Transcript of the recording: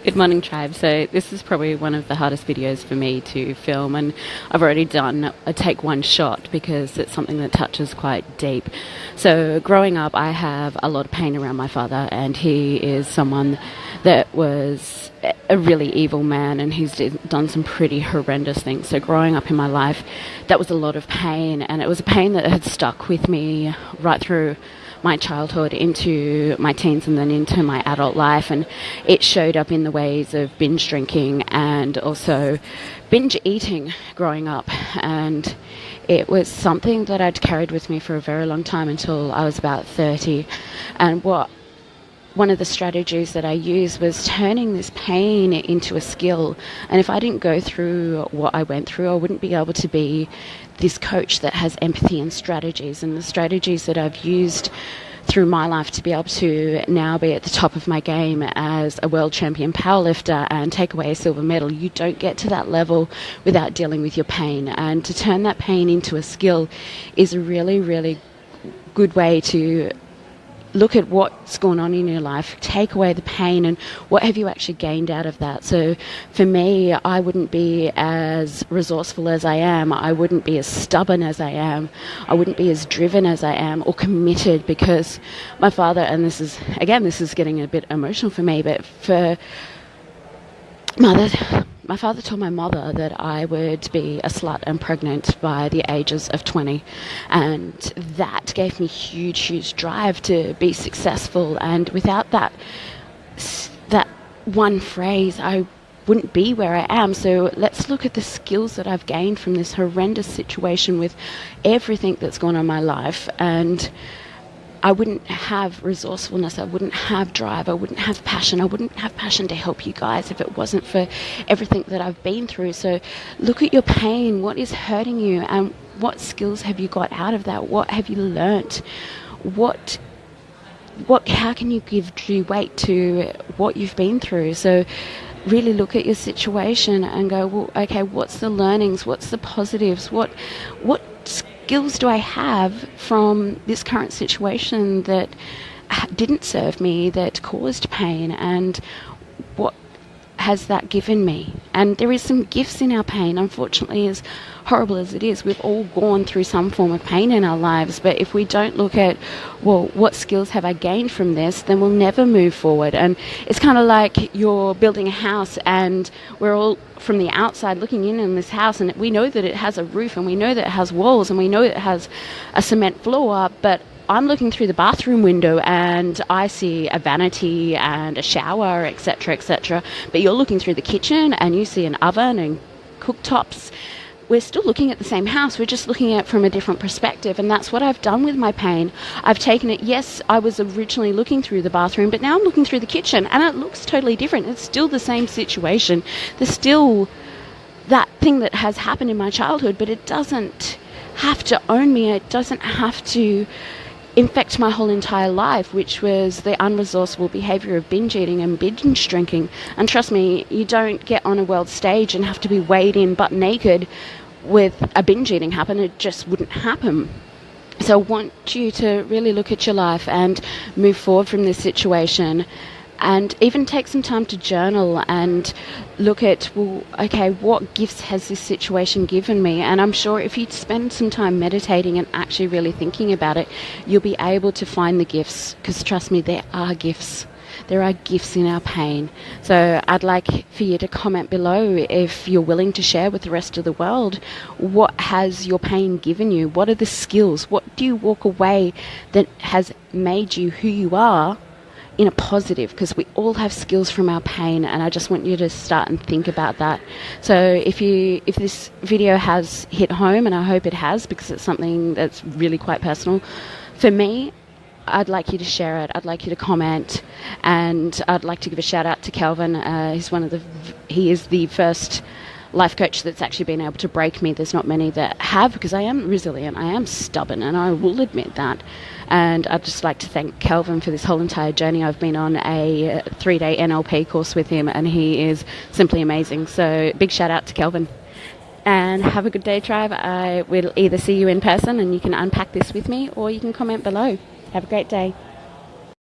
Good morning, tribe. So this is probably one of the hardest videos for me to film, and I've already done a take one shot because it's something that touches quite deep. So growing up, I have a lot of pain around my father, and he is someone that was a really evil man, and he's done some pretty horrendous things. So growing up in my life, that was a lot of pain, and it was a pain that had stuck with me right through my childhood into my teens and then into my adult life, and it showed up in the ways of binge drinking and also binge eating growing up. And it was something that I'd carried with me for a very long time until I was about 30. And one of the strategies that I used was turning this pain into a skill. And if I didn't go through what I went through, I wouldn't be able to be this coach that has empathy and strategies. And the strategies that I've used through my life to be able to now be at the top of my game as a world champion powerlifter and take away a silver medal, you don't get to that level without dealing with your pain. And to turn that pain into a skill is a really, really good way to look at what's going on in your life, take away the pain, and what have you actually gained out of that. So for me, I wouldn't be as resourceful as I am, I wouldn't be as stubborn as I am, I wouldn't be as driven as I am or committed, because my father, and this is getting a bit emotional for me, but for my father told my mother that I would be a slut and pregnant by the ages of 20. And that gave me huge drive to be successful. And without that one phrase, I wouldn't be where I am. So let's look at the skills that I've gained from this horrendous situation with everything that's gone on in my life. And I wouldn't have resourcefulness, I wouldn't have drive, I wouldn't have passion to help you guys if it wasn't for everything that I've been through. So look at your pain, what is hurting you, and what skills have you got out of that? What have you learnt? How can you give due weight to what you've been through? So really look at your situation and go, well, okay, what's the learnings? What's the positives? What skills do I have from this current situation that didn't serve me, that caused pain, and what has that given me? And there is some gifts in our pain. Unfortunately, as horrible as it is, we've all gone through some form of pain in our lives, but if we don't look at, well, what skills have I gained from this, then we'll never move forward. And it's kind of like you're building a house, and we're all from the outside looking in this house, and we know that it has a roof, and we know that it has walls, and we know that it has a cement floor, but I'm looking through the bathroom window and I see a vanity and a shower, etc., etc. But you're looking through the kitchen and you see an oven and cooktops. We're still looking at the same house. We're just looking at it from a different perspective. And that's what I've done with my pain. I've taken it, yes, I was originally looking through the bathroom, but now I'm looking through the kitchen and it looks totally different. It's still the same situation. There's still that thing that has happened in my childhood, but it doesn't have to own me. It doesn't have to infect my whole entire life, which was the unresourceful behaviour of binge eating and binge drinking. And trust me, you don't get on a world stage and have to be weighed in butt naked with a binge eating happen. It just wouldn't happen. So I want you to really look at your life and move forward from this situation, and even take some time to journal and look at, well, okay, what gifts has this situation given me? And I'm sure if you spend some time meditating and actually really thinking about it, you'll be able to find the gifts, because trust me, there are gifts. There are gifts in our pain. So I'd like for you to comment below if you're willing to share with the rest of the world, what has your pain given you? What are the skills? What do you walk away that has made you who you are in a positive? Because we all have skills from our pain, and I just want you to start and think about that. So if this video has hit home, and I hope it has, because it's something that's really quite personal for me, I'd like you to share it. I'd like you to comment, and I'd like to give a shout out to Kelvin. He is the first life coach that's actually been able to break me. There's not many that have, because I am resilient, I am stubborn, and I will admit that. And I'd just like to thank Kelvin for this whole entire journey. I've been on a 3-day NLP course with him, and he is simply amazing. So big shout out to Kelvin. And have a good day, tribe. I will either see you in person and you can unpack this with me, or you can comment below. Have a great day.